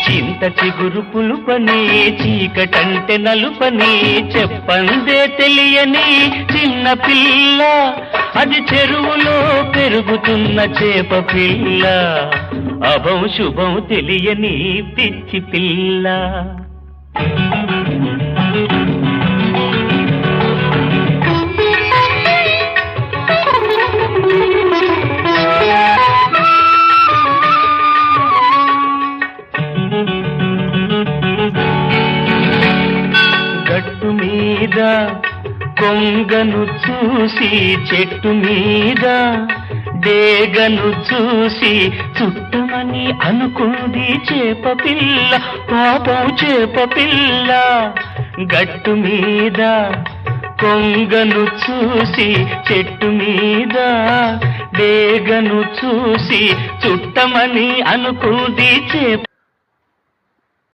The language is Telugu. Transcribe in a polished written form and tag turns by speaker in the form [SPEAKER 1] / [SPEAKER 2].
[SPEAKER 1] చింత చిగురు పులుపని చీకటంటే నలుపని చెప్పందే తెలియని చిన్న పిల్ల, అది చెరువులో పెరుగుతున్న చేప పిల్ల, అభం శుభం తెలియని పిచ్చి పిల్ల. గట్టు మీద కొంగను చూసి చెట్టు మీద డేగను చూసి చుట్టమని అనుకుంది చేప పిల్ల, పాపం చేప పిల్ల. గట్టు మీద కొంగను చూసి చెట్టు మీద డేగను చూసి చుట్టమని అనుకుంది చేప